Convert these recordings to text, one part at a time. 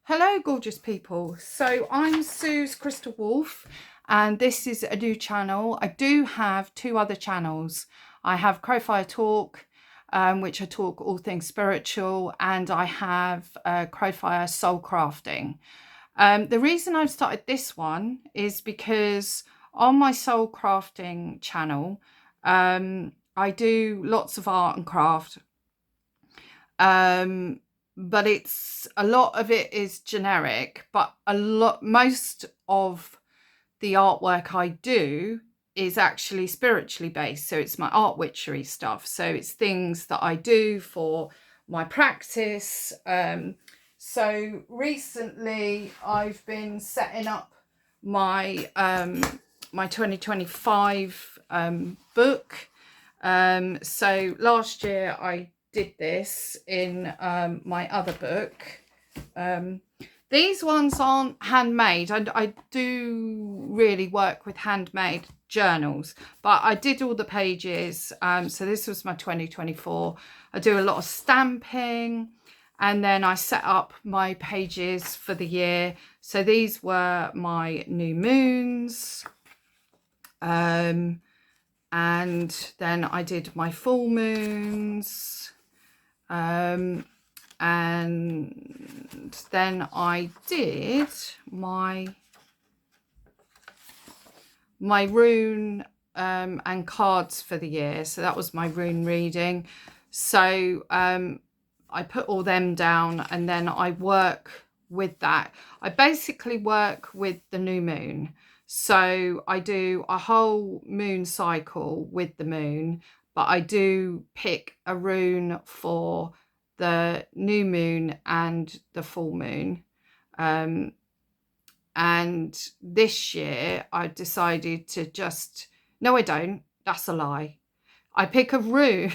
Hello gorgeous people. So I'm Sue's Crystal Wolf and this is a new channel. I do have two other channels. I have Crowfire Talk, which I talk all things spiritual, and I have Crowfire Soul Crafting. The reason I've started this one is because on my Soul Crafting channel I do lots of art and craft, but it's a lot of it is generic, but most of the artwork I do is actually spiritually based. So it's my art witchery stuff. So it's things that I do for my practice. So recently I've been setting up my my 2025 book. So last year I did this in my other book. These ones aren't handmade. I do really work with handmade journals, but I did all the pages. So this was my 2024. I do a lot of stamping, and then I set up my pages for the year. So these were my new moons. And then I did my full moons. And then I did my rune and cards for the year. So that was my rune reading. So I put all them down, and then I work with that. I basically work with the new moon. So I do a whole moon cycle with the moon, but I do pick a rune for the new moon and the full moon. And this year I decided to just, no I don't, that's a lie. I pick a rune.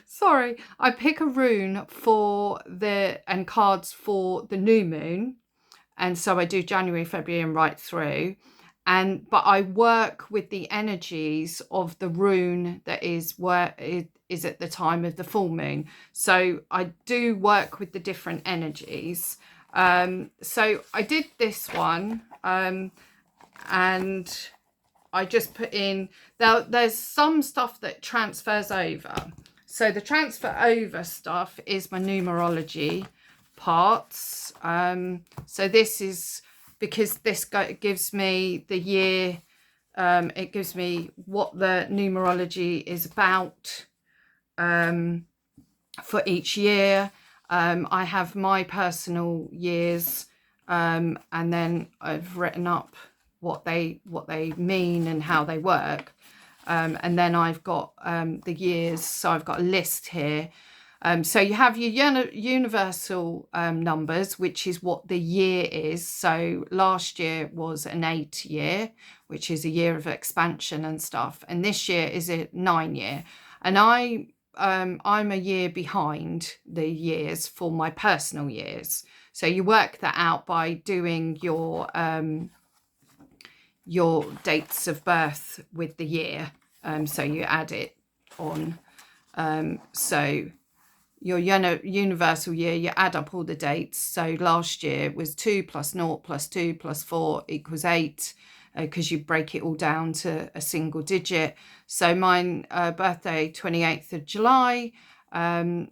Sorry, I pick a rune for and cards for the new moon. And so I do January, February and right through. But I work with the energies of the rune that is where it is at the time of the full moon. So I do work with the different energies. So I did this one, and I just put in, there's some stuff that transfers over. So the transfer over stuff is my numerology parts. So this is because this gives me the year, it gives me what the numerology is about for each year. I have my personal years, and then I've written up what they mean and how they work, and then I've got the years. So I've got a list here. So you have your universal numbers, which is what the year is. So last year was an 8 year, which is a year of expansion and stuff. And this year is a 9 year. And I'm a year behind the years for my personal years. So you work that out by doing your dates of birth with the year. So you add it on. So your universal year, you add up all the dates. So last year was 2 plus 0 plus 2 plus 4 equals 8, because you break it all down to a single digit. So mine birthday 28th of July, and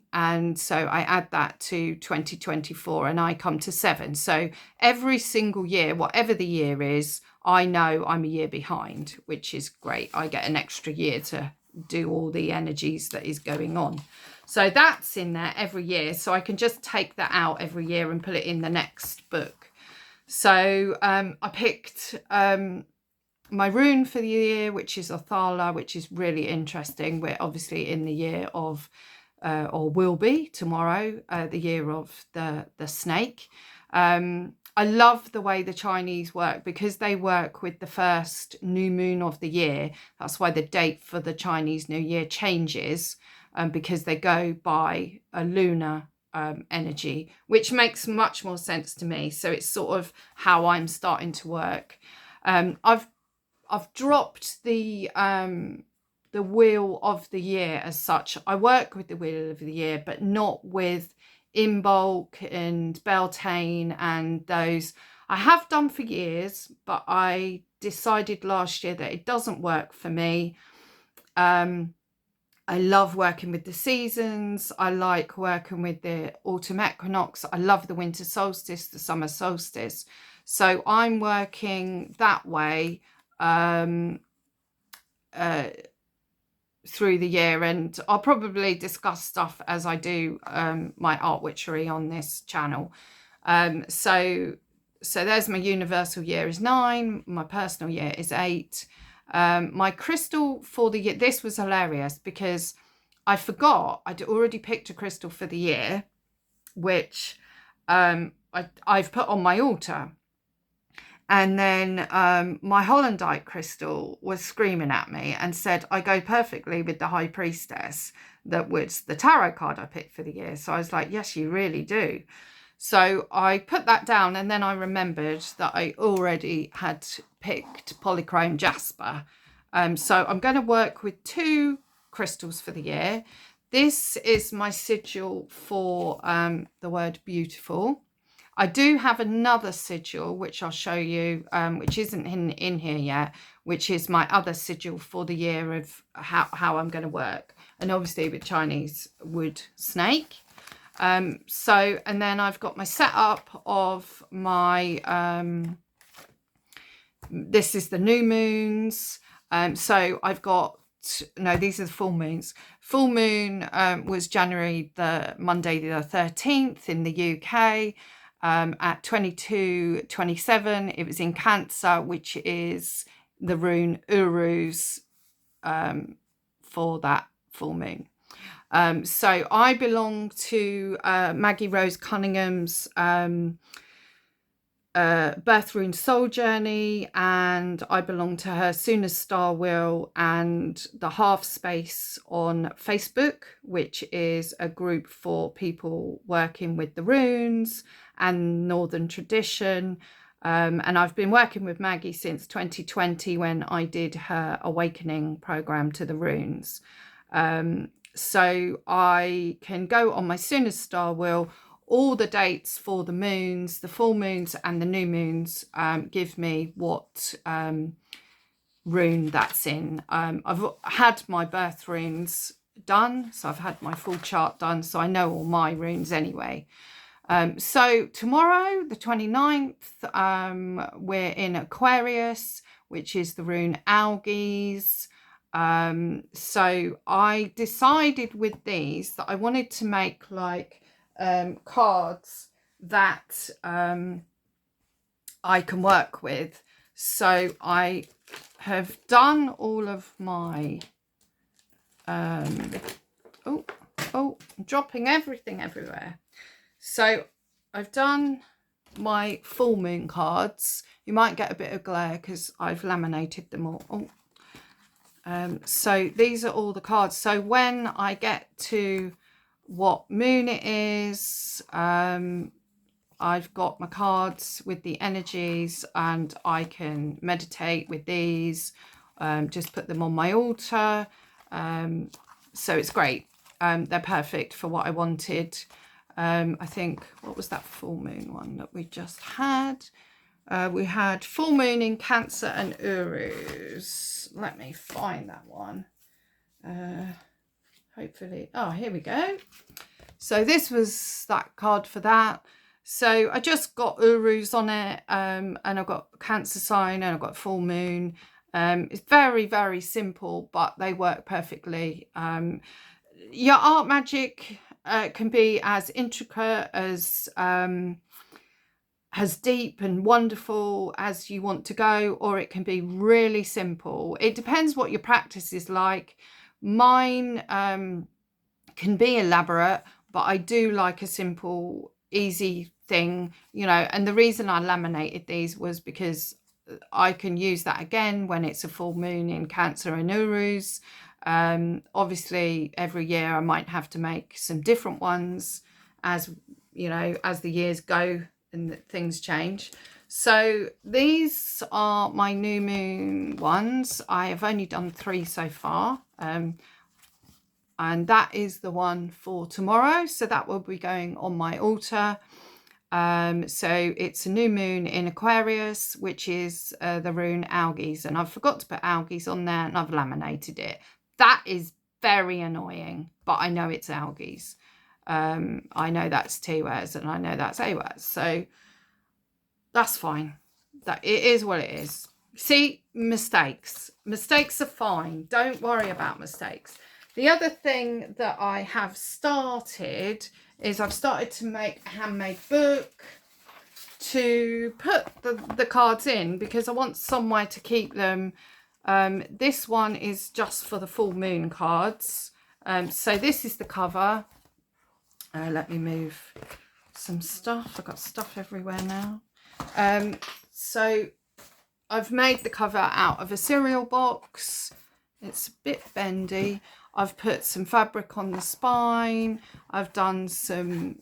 so I add that to 2024 and I come to 7. So every single year, whatever the year is, I know I'm a year behind, which is great. I get an extra year to do all the energies that is going on. So that's in there every year. So I can just take that out every year and put it in the next book. So I picked my rune for the year, which is Othala, which is really interesting. We're obviously in the year of, or will be tomorrow, the year of the snake. I love the way the Chinese work, because they work with the first new moon of the year. That's why the date for the Chinese New Year changes, because they go by a lunar energy, which makes much more sense to me. So it's sort of how I'm starting to work. I've dropped the wheel of the year as such. I work with the wheel of the year, but not with in bulk and Beltane and those. I have done for years, but I decided last year that it doesn't work for me. I love working with the seasons. I like working with the autumn equinox. I love the winter solstice, the summer solstice. So I'm working that way through the year, and I'll probably discuss stuff as I do my art witchery on this channel. So there's my universal year is 9, my personal year is 8. My crystal for the year, this was hilarious because I forgot I'd already picked a crystal for the year, which I've put on my altar. And then my Hollandite crystal was screaming at me and said, I go perfectly with the High Priestess. That was the tarot card I picked for the year. So I was like, yes, you really do. So I put that down, and then I remembered that I already had picked polychrome jasper. So I'm going to work with 2 crystals for the year. This is my sigil for the word beautiful. I do have another sigil, which I'll show you, which isn't in here yet, which is my other sigil for the year of how I'm going to work. And obviously with Chinese wood snake. And then I've got my setup of my, this is the new moons. So I've got, no, these are the full moons. Full moon was January Monday the 13th in the UK. At 22:27, it was in Cancer, which is the rune Uruz for that full moon. So I belong to Maggie Rose Cunningham's Birth Rune Soul Journey, and I belong to her Soon as Star Will and the Half Space on Facebook, which is a group for people working with the runes and Northern tradition. And I've been working with Maggie since 2020 when I did her awakening program to the runes. So I can go on my Soon as Star Will. All the dates for the moons, the full moons and the new moons give me what rune that's in. I've had my birth runes done, so I've had my full chart done, so I know all my runes anyway. So tomorrow, the 29th, we're in Aquarius, which is the rune Algaes. So I decided with these that I wanted to make like cards that I can work with. So I have done all of my I'm dropping everything everywhere. So I've done my full moon cards. You might get a bit of glare because I've laminated them all. So these are all the cards. So when I get to what moon it is, I've got my cards with the energies, and I can meditate with these, just put them on my altar. So it's great. They're perfect for what I wanted. I think, what was that full moon one that we just had? We had full moon in Cancer and Uruz. Let me find that one. Hopefully, oh, here we go. So this was that card for that. So I just got Uruz on it, and I've got Cancer sign, and I've got full moon. It's very, very simple, but they work perfectly. Your art magic can be as intricate, as deep and wonderful as you want to go, or it can be really simple. It depends what your practice is like. Mine can be elaborate, but I do like a simple, easy thing, you know. And the reason I laminated these was because I can use that again when it's a full moon in Cancer and Uruz. Obviously, every year I might have to make some different ones as, you know, as the years go and things change. So these are my new moon ones. I have only done 3 so far. and that is the one for tomorrow. So that will be going on my altar. So it's a new moon in Aquarius, which is the rune algae, and I forgot to put algae on there, and I've laminated it. That is very annoying, but I know it's algae. I know that's T words and I know that's A words, so that's fine. That it is what it is. See, mistakes are fine. Don't worry about mistakes. The other thing that I have started is I've started to make a handmade book to put the cards in, because I want somewhere to keep them. This one is just for the full moon cards. So this is the cover. Let me move some stuff. I've got stuff everywhere now. So I've made the cover out of a cereal box. It's a bit bendy. I've put some fabric on the spine. I've done some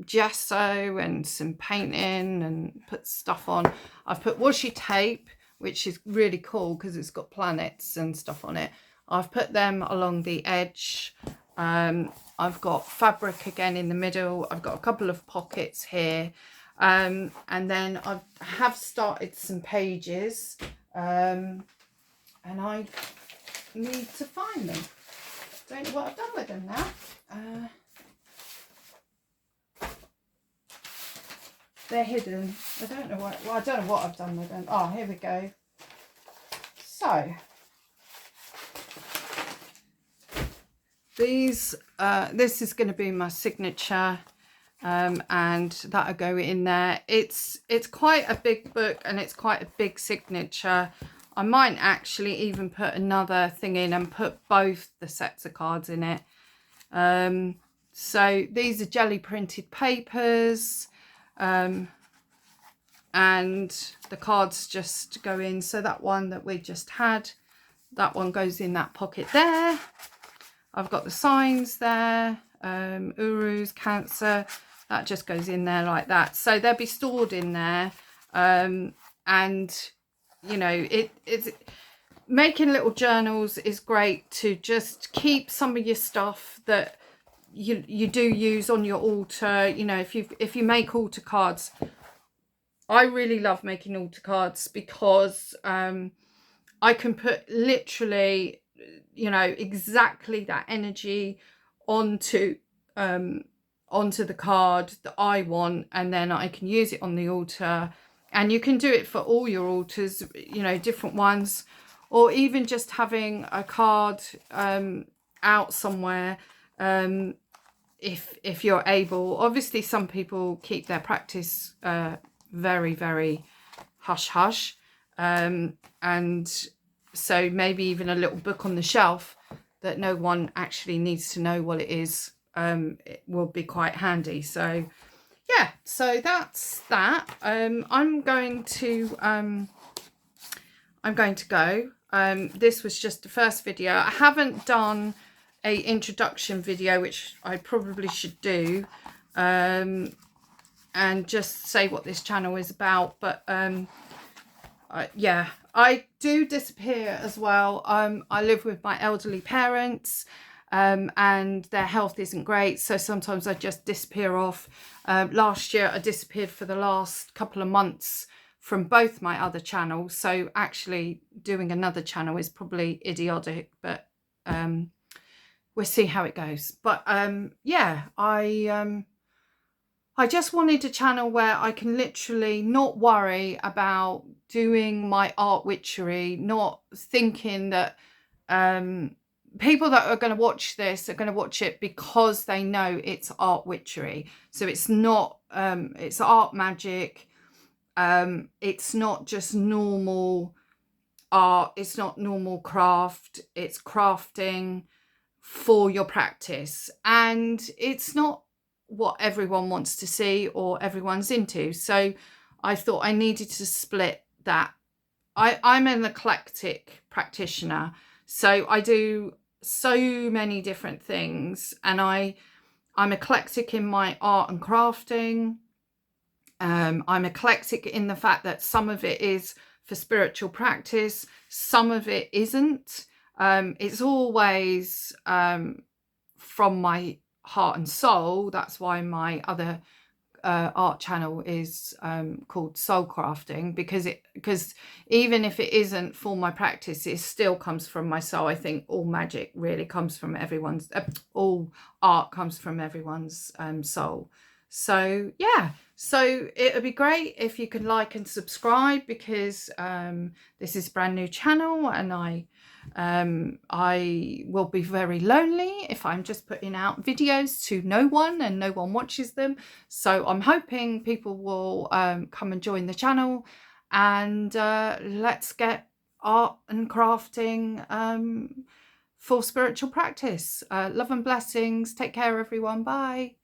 gesso and some painting and put stuff on. I've put washi tape, which is really cool because it's got planets and stuff on it. I've put them along the edge. I've got fabric again in the middle. I've got a couple of pockets here. And then I have started some pages. And I need to find them. Don't know what I've done with them now. They're hidden. I don't know what. Well, I don't know what I've done with them. Oh, here we go. So these, this is going to be my signature, and that'll go in there. It's quite a big book and it's quite a big signature. I might actually even put another thing in and put both the sets of cards in it. So these are jelly printed papers, and the cards just go in. So that one that we just had, that one goes in that pocket there. I've got the signs there, Urus, Cancer, that just goes in there like that. So they'll be stored in there. And you know, it's making little journals is great to just keep some of your stuff that you do use on your altar. You know, if you make altar cards, I really love making altar cards because I can put literally, you know, exactly that energy onto the card that I want, and then I can use it on the altar. And you can do it for all your altars, you know, different ones, or even just having a card out somewhere, if you're able. Obviously, some people keep their practice very, very hush hush, and so maybe even a little book on the shelf that no one actually needs to know what it is, it will be quite handy. So yeah, so that's that. I'm going to go. This was just the first video. I haven't done a introduction video, which I probably should do, and just say what this channel is about. But yeah, I do disappear as well. I live with my elderly parents, and their health isn't great, so sometimes I just disappear off. Last year I disappeared for the last couple of months from both my other channels, so actually doing another channel is probably idiotic, but we'll see how it goes. But yeah, I just wanted a channel where I can literally not worry about doing my art witchery, not thinking that people that are going to watch this are going to watch it because they know it's art witchery. So it's not, it's art magic. It's not just normal art. It's not normal craft. It's crafting for your practice. And it's not what everyone wants to see or everyone's into. So I thought I needed to split that. I'm an eclectic practitioner. So I do so many different things, and I'm eclectic in my art and crafting. I'm eclectic in the fact that some of it is for spiritual practice, some of it isn't. It's always from my heart and soul. That's why my other art channel is called Soul Crafting, because even if it isn't for my practice, it still comes from my soul. I think all magic really comes from everyone's, all art comes from everyone's soul. So yeah, so it would be great if you could like and subscribe, because this is a brand new channel, and I will be very lonely if I'm just putting out videos to no one and no one watches them. So I'm hoping people will come and join the channel, and let's get art and crafting for spiritual practice. Love and blessings. Take care, everyone. Bye.